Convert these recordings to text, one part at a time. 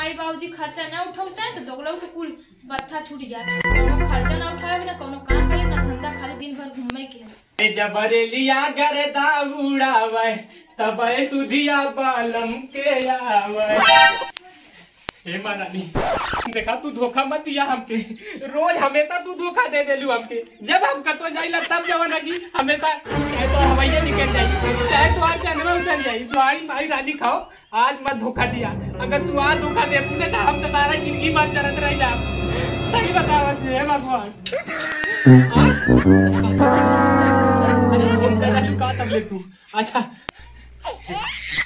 माई बाबूजी खर्चा ना उठाते हैं तो दोगलों के कुल बत्था छूट जाए। कोनो खर्चा ना उठावे ना कोनो काम करे ना धंधा, खाली दिन भर घूमे के। जबरेलिया गरदा उड़ावे तब सुधिया बालम के आवे। हे महारानी देखा तू धोखा मत दिया हमके, रोज हमेशा तू धोखा दे देलू हमके। जब हम कतो जाइला तब जवाना की हमेशा चाहे तो हवाइया निकल जाई, चाहे तो आज चंद्रमा उतर जाई। तुम्हारी माई रानी खाओ, आज मत धोखा दिया। अगर तू आज धोखा दे तूने तो हम तो सारा जिंदगी मत चलत रह जा। सही बतावत है भगवान। अरे फोन कर रही का तब ले तू। अच्छा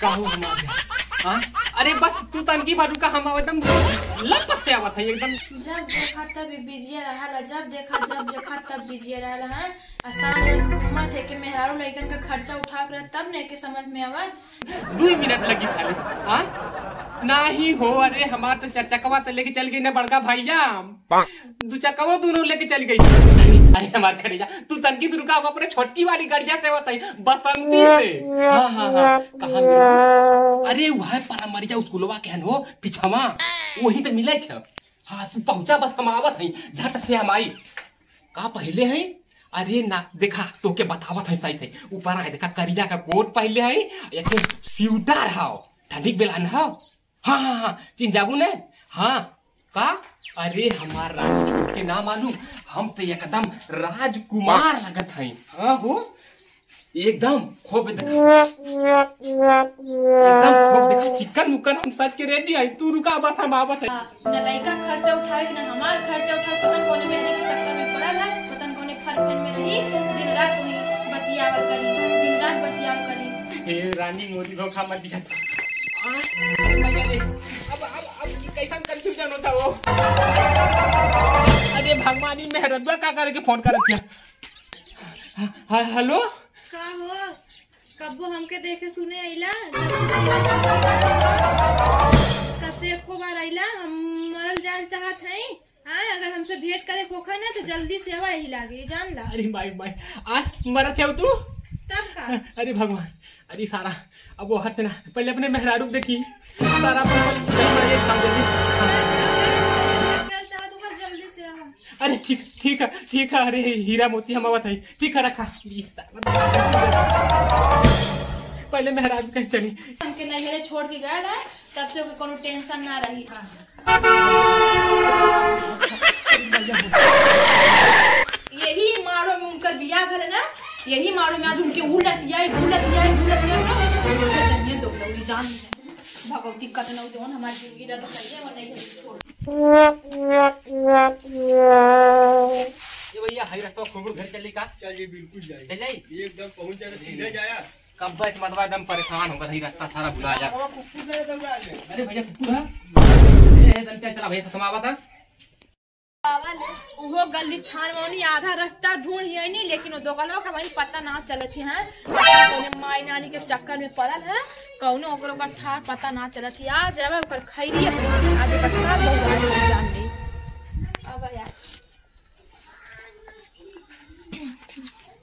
का हो हमारे हाँ? अरे बस तू तनकी बारू का हम एकदम लपस से आवत है एकदम। जब देखा तब बिजिया रहला, जब देखा तब बिजिया रहला है। आसान से घूमत है कि मेहरारू लइकन का खर्चा उठा कर तब ने के समझ में आवत। 2 मिनट लगी खाली। हाँ नहीं हो, अरे हमार तो चक्कवा तो लेके चल गई ना बड़का भैया, 2 चक्कवा दोनों लेके चल गई। अरे हमार खरीजा तू तनकी दुर्गा अपने छोटकी वाली गड़िया से बताई बसंती से। हाँ हाँ हाँ कहाँ मिले? अरे वह परमरिया स्कूलवा के हो पिछवा वही तो मिले थे। हाँ तू पहुंचा बस हम आवत है झट से हम आई का पहले है। अरे ना देखा तो के बतावत है सही से ऊपर है देखा करिया का कोट पहले है एक स्वेटर है ठंडी बेला न हो। हाँ हाँ हाँ चिन जाबू ने। हाँ का अरे हमार राज के नाम मालूम, हम तो एकदम राजकुमार लगत है। हाँ हो एकदम खूब देखा, एकदम खूब देखा चिकन मुकन हम सच के रेडी है। तू रुका बस हम आवत है। न लइका खर्चा उठावे ना हमार खर्चा उठावे। पतन कोने मेहने के चक्कर में पड़ा राज, पतन कोने फरफन में रही दिन रात वही बतियावल करी, दिन रात बतियावल करी। हे रानी मोदी धोखा मत दिया। अब कैसा कंफ्यूजन होता वो। अरे भगवानी मेहरबा का करके फोन कर दिया। हेलो का हो कब्बो हमके देखे सुने आइला, कब से एको बार आइला। हम मरल जान चाहत है। हाँ अगर हमसे भेंट करे खोखा ना तो जल्दी से आवा ही लागे जान ला। अरे माई माई आज मरत है तू तब का। अरे भगवान अरे सारा अब वो हट ना पहले अपने मेहरारू देखी सारा जल्दी से आवा। अरे ठीक है। अरे हीरा मोती हम आवत है ठीक है रखा। पहले मेहरारू कहीं चली हमके नहरे छोड़ के गया है तब से कोनो टेंशन ना रही। यही मारो में उनका बियाह भले ना, यही मारो में आज उनके उलट जान भगवती कतनौ जोन हमारी जिंदगी रद्द करिए और नहीं ये भैया हाई रास्ता खोबड़ घर चली का चलिए बिल्कुल जाए चल जाई एकदम पहुंच जाएगा सीधे जाया। कब बस मतलब एकदम परेशान होगा नहीं रास्ता सारा भुला जा। अरे भैया चला भैया समावा था वो गली छान मौनी आधा रास्ता ढूंढ ही नहीं, लेकिन वो दोगलों का वही पता ना चलत है। माई नानी के चक्कर में पड़ल है कौनो ओकरो का था पता ना चलत है। आज जब ओकर खैरी आज ओकर था बहुत जान ली। अब यार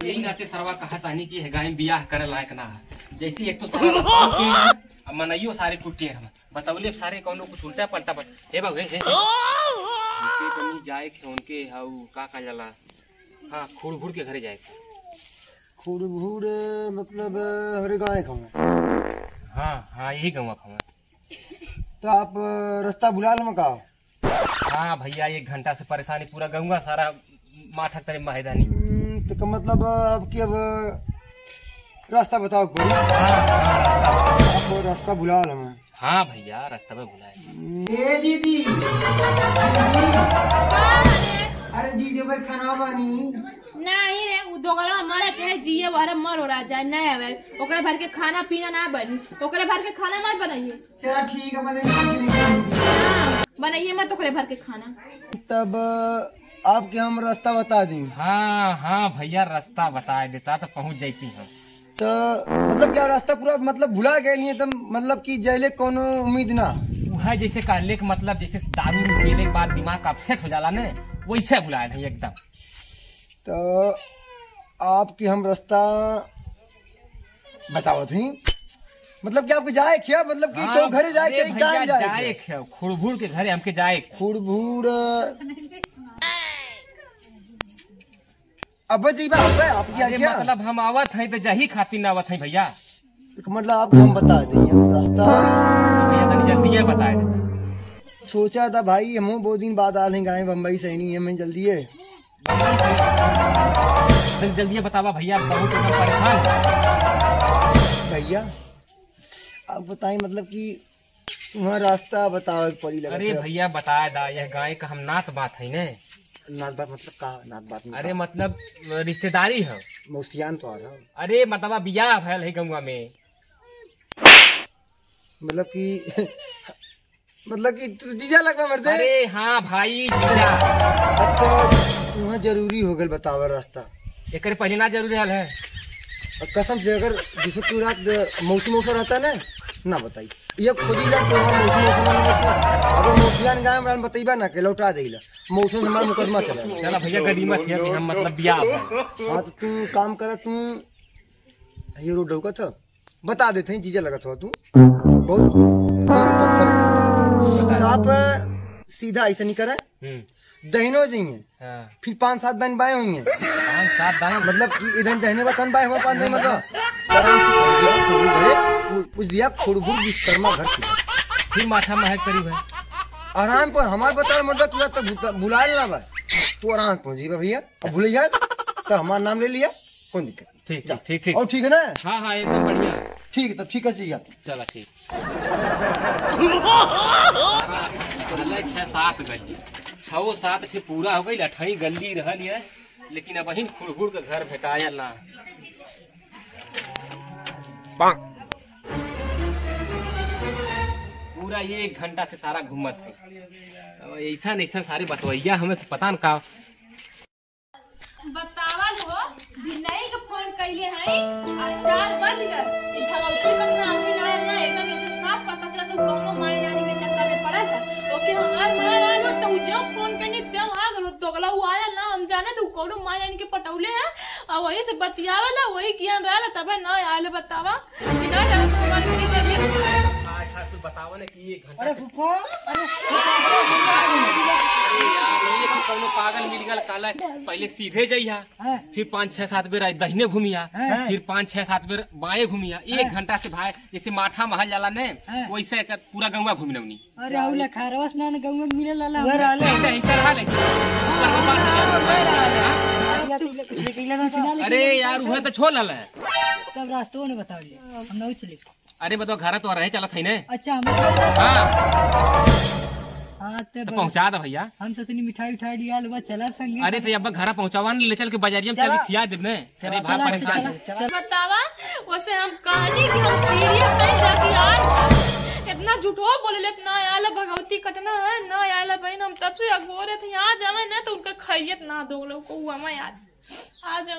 यही नाते सरवा कहा तानी की है गाय बियाह करे लायक ना है। जैसे एक तो सारा मनइयो सारे कुटिए हम बतावले सारे कौनो कुछ उल्टा पलटा पर हे बाबू हे उनके बनी जाए के उनके हाउ का जाला। हाँ खुड़ के घरे जाए खुड़ मतलब हमारे गाँव खाऊं। हाँ यही गाँव खाऊं। तो आप रास्ता भुला लो का। हाँ भैया 1 घंटा से परेशानी पूरा गऊंगा सारा माठा करे मैदानी। तो का मतलब आपकी अब रास्ता बताओ कोई। आप रास्ता भुला लो मैं। हाँ भैया रास्ता में भुलाए। ए दीदी अरे जीजे पर खाना बानी नहीं रे उ दोगला मरे चाहे जिए वहरा मर हो रहा जाए नहीं आवे ओकरे भर के खाना पीना ना बनी, ओकरे भर के खाना मत बनाइए। चलो ठीक है बनाइए मत ओकरे भर के खाना। तब आपके हम रास्ता बता दी। हाँ भैया रास्ता बता देता तो पहुंच जाती हम। तो मतलब क्या रास्ता पूरा मतलब भुला गए नहीं तो मतलब कि जैले कोनो उम्मीद ना वह जैसे कहले के मतलब जैसे दारू पीने के बाद दिमाग अपसेट हो जाला ने वैसे भुलाए नहीं एकदम। तो आपकी हम रास्ता बताओ थी मतलब कि आपको जाए क्या मतलब कि तो घरे जाए अरे कहीं भैया, काम जाए जाए खुड़बुड़ के घरे हमके जाए फुड़बुड़ अब जी बात है आपकी अरे क्या मतलब हम आवत हैं तो जही खातिर ना आवत हैं भैया। मतलब आपको हम बता दें रास्ता तो भैया तनी जल्दी बता दे। सोचा था भाई हम बहुत दिन बाद आ लेंगे बम्बई से नहीं है मैं जल्दी है जल्दी बतावा भैया, बहुत एकदम परेशान। भैया आप बताएं मतलब कि वहाँ रास्ता बताओ पड़ी लगा अरे भैया बताया दा, यह गाय का हम नात बात है ने। नात बात मतलब का नात बात में अरे मतलब रिश्तेदारी है। मौसियान तो आ रहा अरे मतलब बियाह भयल है गंगा में। मतलब कि मतलब कि तू जीजा लगवा मर दे। अरे हाँ भाई जीजा। अब तो वहाँ जरूरी हो गया बतावा रास्ता एक पहले ना जरूरी है। और कसम से अगर जैसे तू रात मौसम रहता ना ना बताई ये खोजी जा तो अगर मौसियान गाँव में बताइबा ना के लौटा देला मौसम से हमारा मुकदमा चला। चला भैया गरीमत है हम मतलब बियाह है। हाँ तो तू काम कर तू ये रोड डौका था बता देते हैं जीजा लगा था तू बहुत पत्थर तो आप सीधा ऐसा नहीं करे दहिनो जाइए हाँ। फिर 5-7 दिन बाएं हुई हैं 5-7 दाएं मतलब कि इधर दहने बतन बाएं हुआ 5 दिन मतलब आराम से कुछ दिया खुड़बुड़ विश्वकर्मा घर फिर माथा महक करीब है आराम पर हमारे बता मतलब तुझा तो बुला लेना भाई तू आराम पहुंची भैया अब भूल जा तो हमारा नाम ले लिया कौन दिक्कत ठीक ठीक ठीक और ठीक है ना हाँ हाँ एकदम बढ़िया ठीक है तो ठीक है चाहिए चला ठीक 6-7 गली 6-7 से पूरा हो गई 8 गली रहल है लेकिन अब अहिन खुड़बुड़ के घर भेटाया ना। पूरा 1 घंटा से सारा घूमत है अब ऐसा ऐसा सारे बतवैया हमें तो पता न का बतावल हो भिनाई के फोन कइले हैं आ 4 बज गए ई भगवती कतना आखिर आया ना एकदम ऐसे साफ पता चला तो कौनो माई नानी के चक्कर में पड़ा था ओके हमार मां आलो तो जो फोन कनी तब आ गलो दोगला वो आया ना हम जाने तो कौनो माई नानी के पटौले है और वही से बतियावला वही किया रहला तबे ना आले बतावा बिना जाने तो हमारे के चलिए अच्छा तू बतावा ना कि 1 घंटा अरे फुफा कौनो पागल मिल गल काला पहले सीधे जइहा फिर 5-6-7 बेर दहिने घूमिया फिर 5-6-7 बेर बाएं घूमिया 1 घंटा से भाई जैसे माठा महल जाला ने वैसे पूरा गंगा घूमनौनी। अरे औला खारवा स्नान गंगा में मिले लाला ऐसा रहा अरे यार वह तो छोड़ लल है तब रास्तों ने बताओ हम नहीं चले। अरे बताओ घर तो रहे चला था ने। अच्छा हम हाँ हाँ तो पहुँचा दो भैया हम सोचनी मिठाई उठाई लिया लो चला संगे। अरे तो अब घर पहुँचावा ले चल के बाजारिया में चल खिया दे ने तेरे भाई परेशान है। बतावा वैसे हम कहानी कि हम सीरियस नहीं जाके आज इतना झूठो बोले ले ना आला भगवती कटना है ना आला बहन हम तब से अगोरे थे यहाँ जावे ना तो उनका खैरियत ना दो लोग को हुआ मैं आज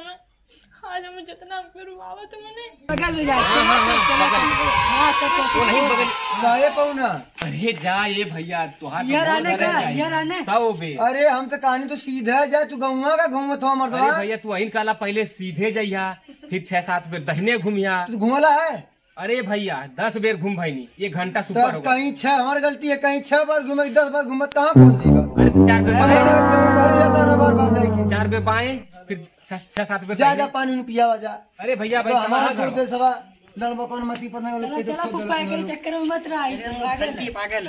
हमें जितना रुआवत मैंने बगल में जा हाँ तो नहीं बगल गाये पौना अरे जा ये भैया तुहार यार आने का यार आने अरे हम तो कहानी तो सीधा जाए तू गौवा का घूमत हो मर्दवा। अरे भैया तू अहिन काला पहले सीधे जइया फिर 6-7 बेर दहिने घूमिया तू घूमला है अरे भैया 10 बेर घूम भाई 1 घंटा सुपर हो कहीं 6 हमारी गलती है कहीं 6 बार घूमे 10 बार घूमत कहाँ पहुँचेगा। अरे 4 बेर 4 बेर बाएं फिर 6-7 बेर जा जा पानी पिया जा। अरे भैया भाई हमारा घर तो सवा लड़बा कौन मती पर ना लोग चला पुप्पा के चक्कर में मत रहा इस पागल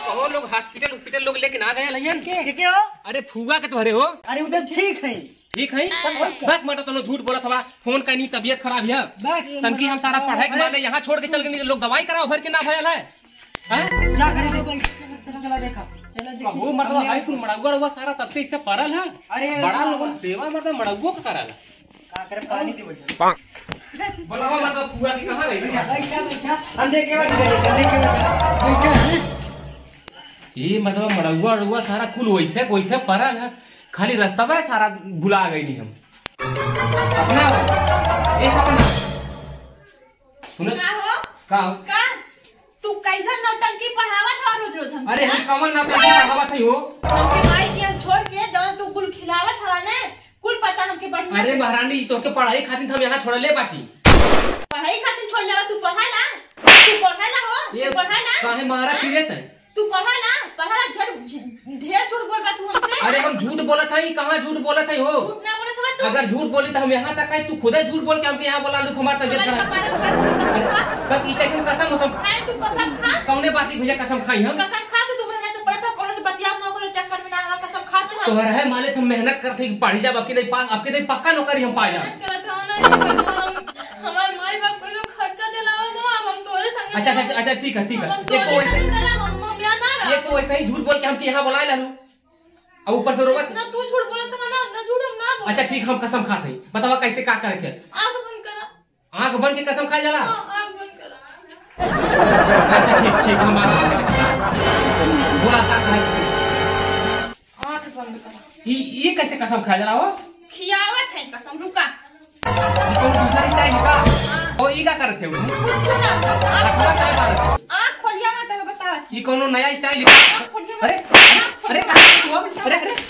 वो लोग हॉस्पिटल लोग लेकिन आ गए लयन क्या अरे फूगा के तुम्हारे हो। अरे उधर ठीक है ठीक है बस मत तो झूठ बोला था फोन का नहीं तबियत खराब है तनकी हम सारा पढ़ाई के बाद यहाँ छोड़ के चल गए लोग दवाई कराओ भर के ना भयल है वो मतलब हाई स्कूल मड़ौआ हुआ सारा तब से इससे परल है। अरे बड़ा लोगों सेवा मतलब मड़ौओ का करल है पानी दे बोलावा मतलब पूरा की कहां गई अंधे के बाद ये मतलब मड़ौआ सारा कुल वैसे वैसे परल है खाली रास्ता में सारा भुला गई हम अपना एक अपना सुनो का तू कैसा नौटंकी पढ़ावा था रोज हम अरे हम कमल ना पढ़ावा थी हो हमके भाई के छोड़ के जब तू कुल खिलावत था ने कुल पता हमके बढ़िया अरे से। महारानी तो के पढ़ाई खातिर हम यहाँ छोड़ले बाटी। पढ़ाई खातिर छोड़ जावा, तू पढ़ाला हो, ये तू पढ़ाला काहे मारा फिरे तै? तू पढ़ाला ढेर झूठ बोल बा तू हमसे। अरे हम झूठ बोलत हई, कहाँ झूठ बोलत हई हो? झूठ ना बोलत हवा तू। अगर झूठ बोली तो हम यहाँ तक आई, तू खुद ही झूठ बोल के हमके यहाँ बोला लू हमार तबियत खराब। बस ई कैसे कसम कसम मैं तू कसम खा, कौने बाती भैया कसम खाई हम? कसम खा कि तू मेरे से पढ़त हो, कौन से बतिया ना करे चक्कर में ना हवा कसम खा तू। तो है माले तुम मेहनत करते पढ़ी जाब, आपके नहीं पक्का नौकरी हम पा जाब। हमार माई बाप कोई खर्चा चलावा दो, हम तोरे संगे। अच्छा ठीक है हम तोरे संगे चला, हम यहाँ ना रह। ये तो वैसे ही झूठ बोल के हमके यहाँ बुलाए लालू और ऊपर से रोवत। ना तू झूठ बोलत है ना झूठ हम ना बोल। अच्छा ठीक, हम कसम खाते हैं, बतावा कैसे का करे थे? आंख बंद करा। आंख बंद के कसम खा जाला? हां आंख बंद करा। अच्छा ठीक हम बोला था आंख बंद करा। ये कैसे कसम खा जाला हो? खियावत है कसम, रुका। कौन दूसरी स्टाइल का और ई का करते हो? आंख खोलिया मत बता। ये कोनो नया स्टाइल है? अरे अरे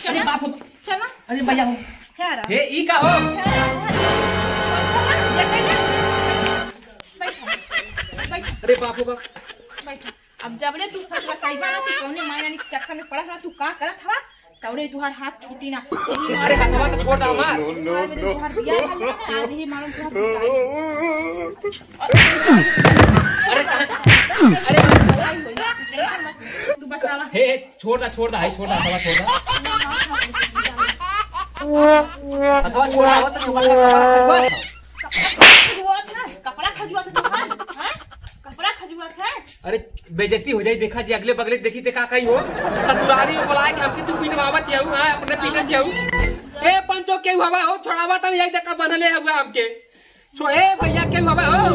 अरे बाप हो, चला अरे भैया हो, यार हे ई का हो? अरे बाप हो बाप। अब जबले तू सच बताइबा ना तू कौने माया के चक्कर में पड़ा था, तू का करत हवा तवरे तुहार हाथ छूटी ना। अरे हाथवा तो छोड़ दो मार। तुहार बिया आज ही मालूम तुहार अरे तू बतावा। हे छोड़ दा हाई छोड़ दा हथवा छोड़ दा हथवा छोड़ दा हो तो कपड़ा खजुआ था, कपड़ा खजुआ था। अरे बेइज्जती हो जाई, देखा जी अगले बगले देखी ते का कही हो? ससुरारी में बुलाए के हमके तू पिटवावत याऊ, हां अपने पीटत याऊ। ए पंचो के हवा हो, छोड़ावा त यही तक बनले हुआ हमके। छोड़े भैया के हवा हो।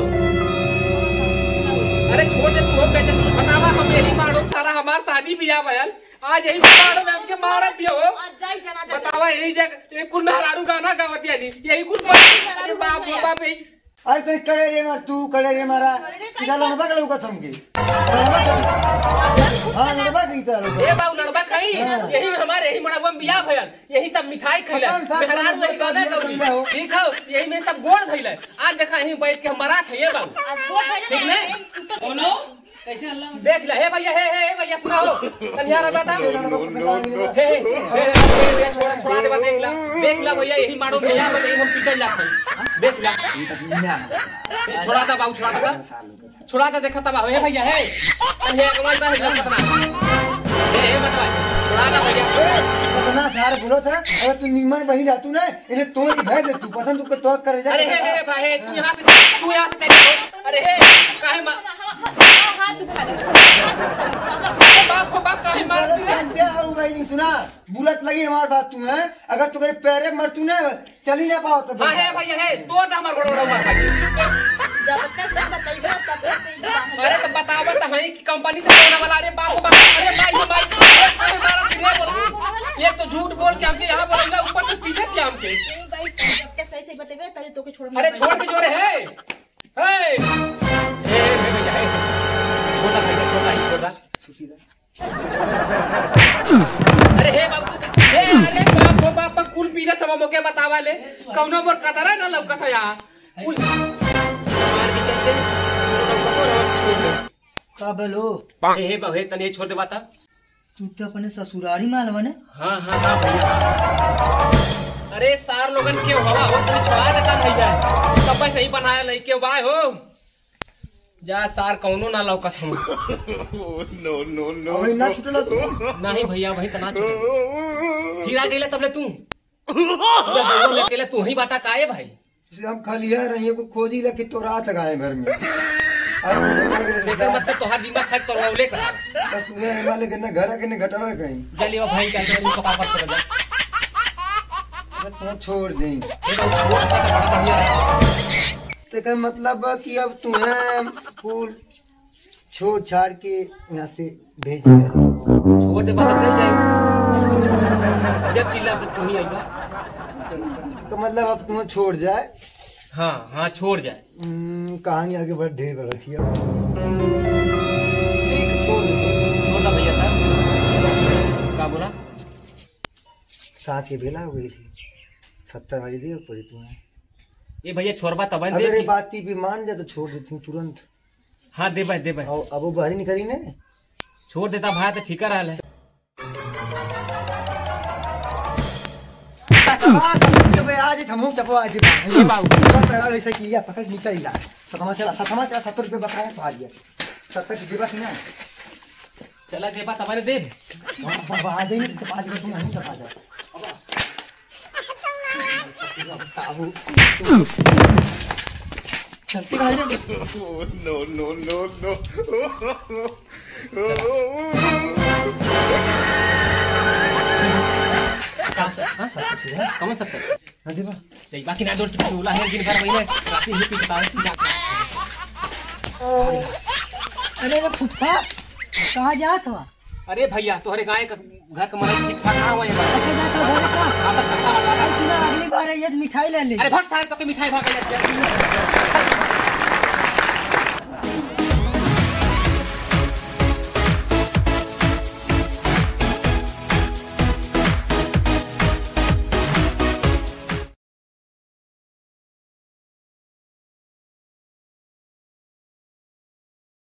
अरे छोड़ दे तू हो बेइज्जती, बतावा हम यही मारो सारा हमार शादी बियाह भयल, आज यही मारो में हमके मारत दियो हो। आज जाई जना बतावा यही जगह एक कुल मेहरारू गाना गावत यानी यही कुल। अरे बाप रे बाप। आज तो करे रे मार, तू करे रे मारा किसा लड़बा के लौका थमके हां लड़बा की तरह ए बाऊ लड़बा खाई, यही हमारे यही मड़वा में बियाह भयल, यही सब मिठाई खइले, मेहरारू वही गाना गौली ठीक हो, यही में सब गोड़ धइले। आज देखा यही बैठ के हमारा थे ये बाऊ आज गोड़ ठीक खइले ने कोनो कैसे अल्लाह देख ले। हे भैया हे भैया सुना हो कन्या रे बता हे छोड़ा दे देख ला भैया यही मारो भैया यही हम पीटल जाते देख ला। छोड़ा दा बाऊ छोड़ा दा देखा तब हे भैया हे कमाल बा है कितना हे बता छोड़ा दा भैया कितना सार बोलो था। अगर तू निमन बनी रहतू ना इन्हें तोड़ के भेज दे, तू पसंद तू तो कर जा। अरे हे भाई तू यहाँ से अरे हे काहे हाथ दुखा बाप बाप काहे मार क्या हो भाई नहीं सुना बुलत लगी हमारी बात तू है। अगर तू करे पैरे मर तू ना चली ना पाओ तो हां हे भैया हे तोड़ दा हमर गोड़ मार जब तक बताइबा तब तक। अरे तो बतावा तो है कि कंपनी से होने वाला। अरे बाप बाप अरे भाई मारा सिरे बोल ये तो झूठ बोल के हमके यहां बोलेगा ऊपर से पीछे क्या हमके। भाई जब तक कैसे बताइबा तब तो के छोड़। अरे छोड़ के जोरे है ए भैया है छोटा भाई छोटा छुट्टी दे। अरे हे बाबू हे अरे बाप बाप कुल पीछे तब मोके बतावा ले कौनो मोर कतरा ना लौकत है यहां कुल मार के चलते का बोलो हे बाबू हे तने छोड़ दे बता। तू तो अपने ससुरारी मालवा ने। हाँ भैया। अरे सार लोगन के हवा हो तुम छोड़ा देता नहीं जाए सब सही बनाया नहीं के बाय हो जा सार कौनो ना लौकत हम। अभी ना छुटला तू नहीं भैया वही तना छूटे हीरा गेले तबले तू अकेले तू ही बाटा काए भाई। हम खाली है रही को खोजी लेके तो रात गए घर में मतलब तोहार दिमाग खट तो लौले का वाले के घर के घटावे कहीं जल्दी वो भाई क्या तो पका कर दे तो छोड़ दें। बढ़िया तो मतलब कि अब तुम्हें फूल छोड़ छाड़ के यहाँ से भेज दिया। छोड़ दे पता चल जाए जब चिल्ला तू ही आएगा तो मतलब अब तुम्हें छोड़ जाए। हाँ हाँ छोड़ जाए। कहानी आगे बढ़ ढेर गलत थी अब छोड़ भैया था क्या बोला साथ की बेला हो गई थी 70 भाई दे पड़ी तुम्हें। ये भैया छोरबा तब अगर ये बात भी मान जा तो छोड़ देती हूँ तुरंत। हाँ दे भाई और अब वो बाहरी नहीं करी ने छोड़ देता भाई तो ठीक रहा है। आज हम चपो आज बाबू ऐसा किया पकड़ निकल ला सतमा चला 70 रुपये बकाया तो आ गया 70 की देवा ना चला दे बात हमारे दे आ जाए नहीं तो 5 रुपये तुम हम चपा जाओ चलती कहाँ कम सकते हाँ देवा बाकी ना दौड़ चूल्हा है दिन भर महीने रात ही पीता अरे वो फुफा कहाँ जात हुआ? अरे भैया तुम्हारे गाय का घर का मरद ठीक ठाक कहाँ हुआ अगली बार ये मिठाई ले ले। अरे भाग सारे तो मिठाई भाग